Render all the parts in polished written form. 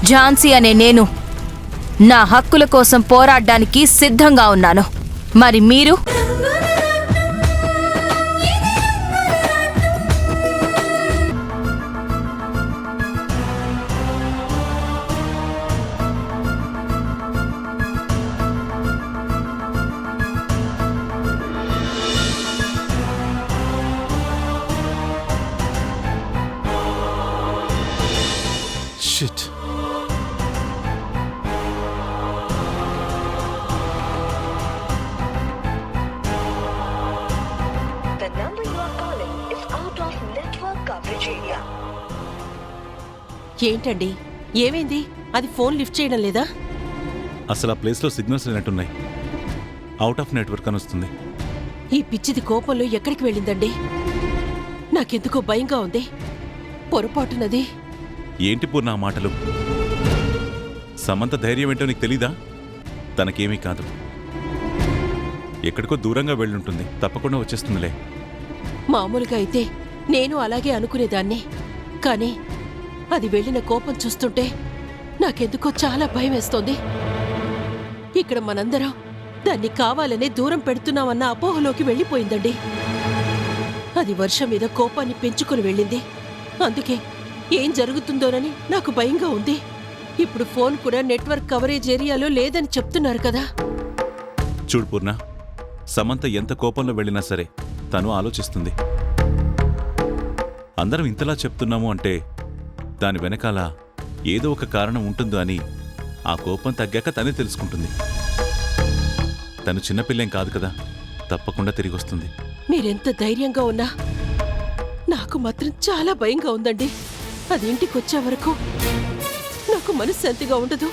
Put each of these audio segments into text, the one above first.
ఝాన్సీ అనే నేను నా హక్కుల కోసం పోరాడడానికి సిద్ధంగా ఉన్నాను. మరి మీరు? Shit. The number you are calling is out of network coverage area. ఏంటండి, ఏమైంది? అది ఫోన్ లిఫ్ట్ చేయడం లేదా? అసలు ఆ ప్లేస్లో సిగ్నల్స్ లేనట్టున్నాయి. అవుట్ ఆఫ్ నెట్వర్క్ అని వస్తుంది. ఈ పిచ్చిది కోపంలో ఎక్కడికి వెళ్ళిందండి? నాకెందుకో భయంగా ఉంది. పొరపాటునది. ఏంటి పూర్ణ ఆ మాటలు? సమంత ధైర్యం ఏంటో నీకు తెలీదా? తనకేమీ కాదు. ఎక్కడికో దూరంగా వెళ్ళుంటుంది. తప్పకుండా వచ్చేస్తుందిలే. మామూలుగా అయితే నేను అలాగే అనుకునేదాన్ని. కానీ అది వెళ్ళిన కోపం చూస్తుంటే నాకెందుకో చాలా భయం వేస్తోంది. ఇక్కడ మనందరం దాన్ని కావాలనే దూరం పెడుతున్నామన్న అపోహలోకి వెళ్ళిపోయిందండి. అది వర్ష మీద కోపాన్ని పెంచుకుని వెళ్ళింది. అందుకే ఏం జరుగుతుందోనని నాకు భయంగా ఉంది. ఇప్పుడు ఫోన్ కూడా నెట్వర్క్ కవరేజ్ ఏరియాలో లేదని చెప్తున్నారు కదా. చూడు పూర్ణ, సమంత ఎంత కోపంలో వెళ్ళినా సరే తను ఆలోచిస్తుంది. అందరం ఇంతలా చెప్తున్నాము అంటే దాని వెనకాల ఏదో ఒక కారణం ఉంటుందో అని ఆ కోపం తగ్గాక తనే తెలుసుకుంటుంది. తను చిన్నపిల్లేం కాదు కదా, తప్పకుండా తిరిగి వస్తుంది. మీరెంత ధైర్యంగా ఉన్నా నాకు మాత్రం చాలా భయంగా ఉందండి. అది ఇంటికి వచ్చే వరకు నాకు మనశ్శాంతిగా ఉండదు.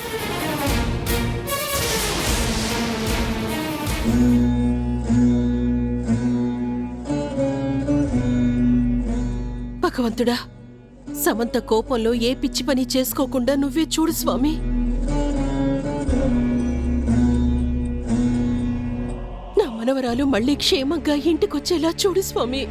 భగవంతుడా, సమంత కోపంలో ఏ పిచ్చి పని చేసుకోకుండా నువ్వే చూడు స్వామి. నా మనవరాలు మళ్ళీ క్షేమంగా ఇంటికొచ్చేలా చూడు స్వామి.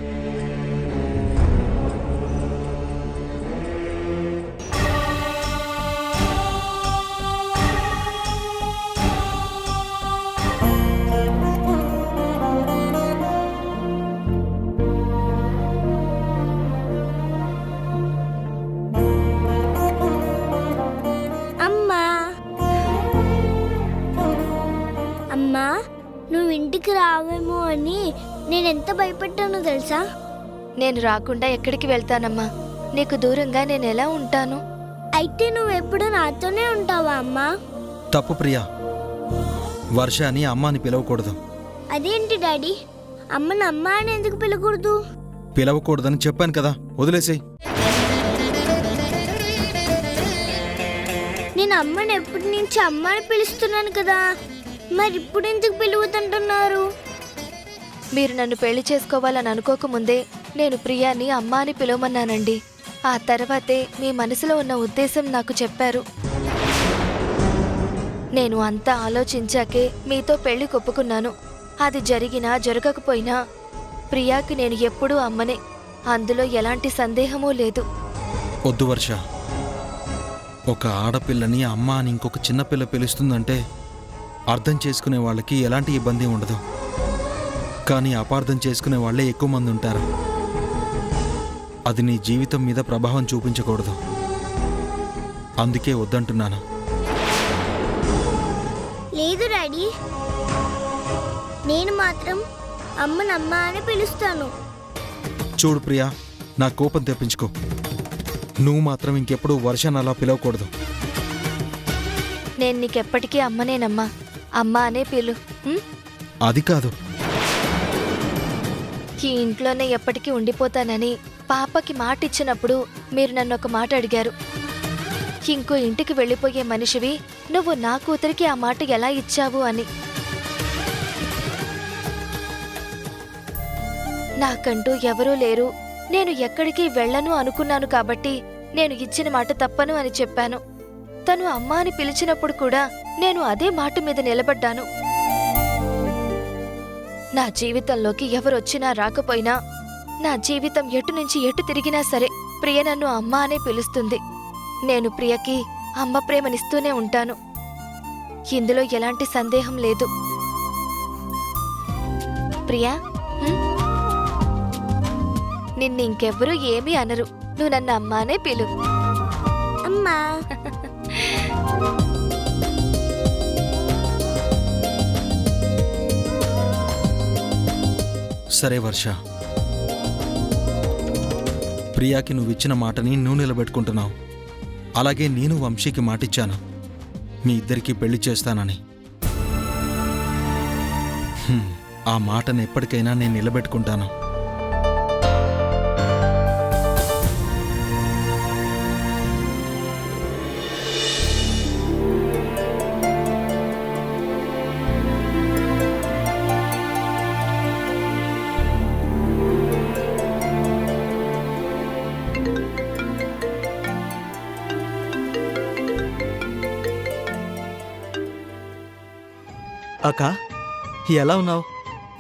అమ్మా, నువ్వు ఇంటికి రావేమో అని నేనెంత భయపడ్డానో తెలుసా? నేను రాకుండా ఎక్కడికి వెళ్తానమ్మా? నీకు దూరంగా నేను ఎలా ఉంటాను? అయితే నువ్వెప్పుడు నాతోనే ఉంటావా అమ్మా? తప్పు ప్రియా. వర్ష అని అమ్మ అని పిలవకూడదు. అదేంటి డాడీ, అమ్మని అమ్మ అని ఎందుకు పిలకూడదు? పిలవకూడదని చెప్పాను కదా, వదిలేసేయ్. నేను అమ్మని ఎప్పటి నుంచి అమ్మ అని పిలుస్తున్నాను కదా, మరి ఇప్పుడు ఎందుకు పిలువదంటున్నారు? మీరు నన్ను పెళ్లి చేసుకోవాలని అనుకోకముందే నేను ప్రియాని అమ్మా అని పిలవమన్నానండి. ఆ తర్వాతే మీ మనసులో ఉన్న ఉద్దేశం నాకు చెప్పారు. నేను అంతా ఆలోచించాకే మీతో పెళ్లి కొప్పుకున్నాను. అది జరిగినా జరగకపోయినా ప్రియాకి నేను ఎప్పుడూ అమ్మనే. అందులో ఎలాంటి సందేహమూ లేదు. వద్దు వర్ష. ఒక ఆడపిల్లని అమ్మ అని ఇంకొక చిన్నపిల్ల పిలుస్తుందంటే అర్థం చేసుకునే వాళ్ళకి ఎలాంటి ఇబ్బంది ఉండదు. కానీ అపార్థం చేసుకునే వాళ్ళే ఎక్కువ మంది ఉంటారు. అది నీ జీవితం మీద ప్రభావం చూపించకూడదు. అందుకే వద్దంటున్నాను. లేదు డాడీ, నేను మాత్రం అమ్మని అమ్మ అని పిలుస్తాను. చూడు ప్రియా, నా కోపం తెప్పించుకో. నువ్వు మాత్రం ఇంకెప్పుడు వర్షాన్ని అలా పిలవకూడదు. నేను నీకెప్పటికీ అమ్మనేనమ్మా. అమ్మ అనే పిలు. అది కాదు. ఈ ఇంట్లోనే ఎప్పటికీ ఉండిపోతానని పాపకి మాట ఇచ్చినప్పుడు మీరు నన్ను ఒక మాట అడిగారు. ఇంకో ఇంటికి వెళ్ళిపోయే మనిషివి నువ్వు నా కూతురికి ఆ మాట ఎలా ఇచ్చావు అని. నాకంటూ ఎవరూ లేరు, నేను ఎక్కడికి వెళ్ళను అనుకున్నాను కాబట్టి నేను ఇచ్చిన మాట తప్పను అని చెప్పాను. తను అమ్మా అని పిలిచినప్పుడు కూడా నేను అదే మాట మీద నిలబడ్డాను. నా జీవితంలోకి ఎవరొచ్చినా రాకపోయినా, నా జీవితం ఎటు నుంచి ఎటు తిరిగినా సరే ప్రియ నన్ను అమ్మా అనే పిలుస్తుంది. నేను ప్రియకి అమ్మ ప్రేమనిస్తూనే ఉంటాను. ఇందులో ఎలాంటి సందేహం లేదు. ప్రియా, నిన్నింకెవ్వరూ ఏమీ అనరు. నువ్వు నన్ను అమ్మానే పిలు. అమ్మా. సరే వర్ష, ప్రియాకి నువ్విచ్చిన మాటని నువ్వు నిలబెట్టుకుంటున్నావు. అలాగే నేను వంశీకి మాటిచ్చాను, మీ ఇద్దరికీ పెళ్లి చేస్తానని. ఆ మాటను ఎప్పటికైనా నేను నిలబెట్టుకుంటాను. అక్క, ఎలా ఉన్నావు?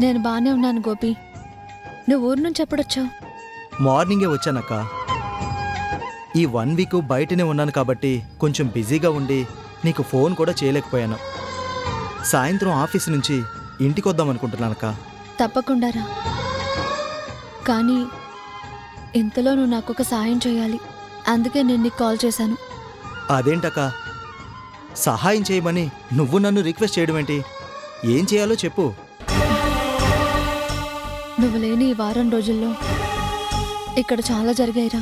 నేను బానే ఉన్నాను గోపి. నువ్వు ఊరు నుంచి ఎప్పుడొచ్చావు? మార్నింగే వచ్చానక్క. ఈ 1 వీక్ బయటనే ఉన్నాను కాబట్టి కొంచెం బిజీగా ఉండి నీకు ఫోన్ కూడా చేయలేకపోయాను. సాయంత్రం ఆఫీస్ నుంచి ఇంటికి వద్దామనుకుంటున్నానక్క. తప్పకుండా రా. కానీ ఇంతలో నువ్వు నాకొక సాయం చేయాలి. అందుకే నేను నీకు కాల్ చేశాను. అదేంటక్క, సహాయం చేయమని నువ్వు నన్ను రిక్వెస్ట్ చేయడం ఏంటి? ఏం చేయాలో చెప్పు. నువ్వు లేని ఈ వారం రోజుల్లో ఇక్కడ చాలా జరిగాయిరా.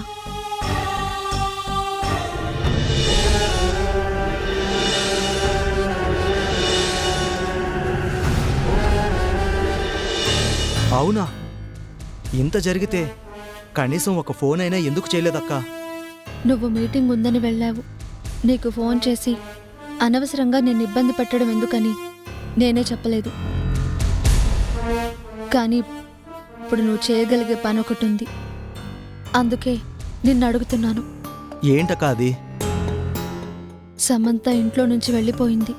అవునా? ఇంత జరిగితే కనీసం ఒక ఫోన్ అయినా ఎందుకు చేయలేదక్కా? నువ్వు మీటింగ్ ఉందని వెళ్ళావు. నీకు ఫోన్ చేసి అనవసరంగా నేను ఇబ్బంది పెట్టడం ఎందుకని నేనే చెప్పలేదు. కానీ ఇప్పుడు నువ్వు చేయగలిగే పని ఒకటి ఉంది. అందుకే నిన్ను అడుగుతున్నాను. ఏంటక్కా అది? సమంత ఇంట్లో నుంచి వెళ్ళిపోయింది.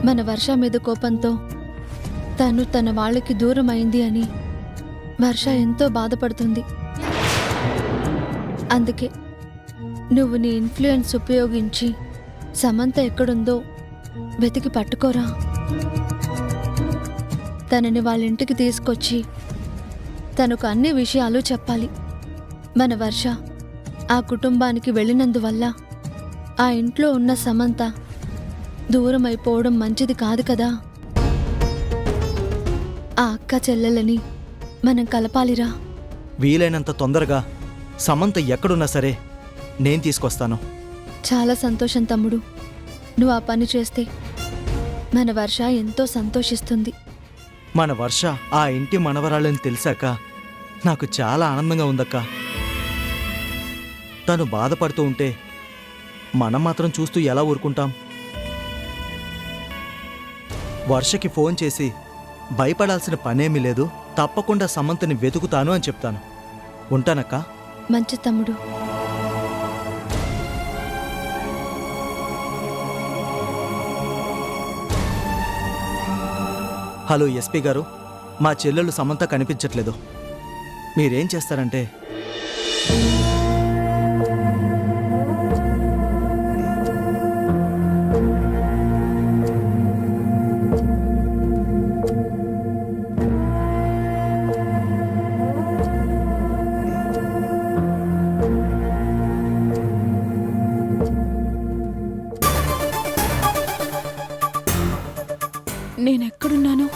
మన వర్ష మీద కోపంతో తను తన వాళ్ళకి దూరం అయింది అని వర్ష ఎంతో బాధపడుతుంది. అందుకే నువ్వు నీ ఇన్ఫ్లుయెన్స్ ఉపయోగించి సమంత ఎక్కడుందో వెతికి పట్టుకోరా. తనని వాళ్ళ ఇంటికి తీసుకొచ్చి తనకు అన్ని విషయాలు చెప్పాలి. మన వర్ష ఆ కుటుంబానికి వెళ్ళినందువల్ల ఆ ఇంట్లో ఉన్న సమంత దూరం అయిపోవడం మంచిది కాదు కదా. ఆ అక్క చెల్లెలని మనం కలపాలిరా. వీలైనంత తొందరగా సమంత ఎక్కడున్నా సరే నేను తీసుకొస్తాను. చాలా సంతోషం తమ్ముడు. నువ్వు ఆ పని చేస్తే మన వర్ష ఎంతో సంతోషిస్తుంది. మన వర్ష ఆ ఇంటి మనవరాళ్ళని తెలిసాక నాకు చాలా ఆనందంగా ఉందక్కా. తను బాధపడుతూ ఉంటే మనం మాత్రం చూస్తూ ఎలా ఊరుకుంటాం? వర్షకి ఫోన్ చేసి భయపడాల్సిన పనేమీ లేదు, తప్పకుండా సమంతని వెతుకుతాను అని చెప్తాను. ఉంటానక్కా. మంచి తమ్ముడు. హలో ఎస్పీ గారు, మా చెల్లెలు సమంత కనిపించట్లేదు. మీరేం చేస్తారంటే నేనెక్కడున్నాను?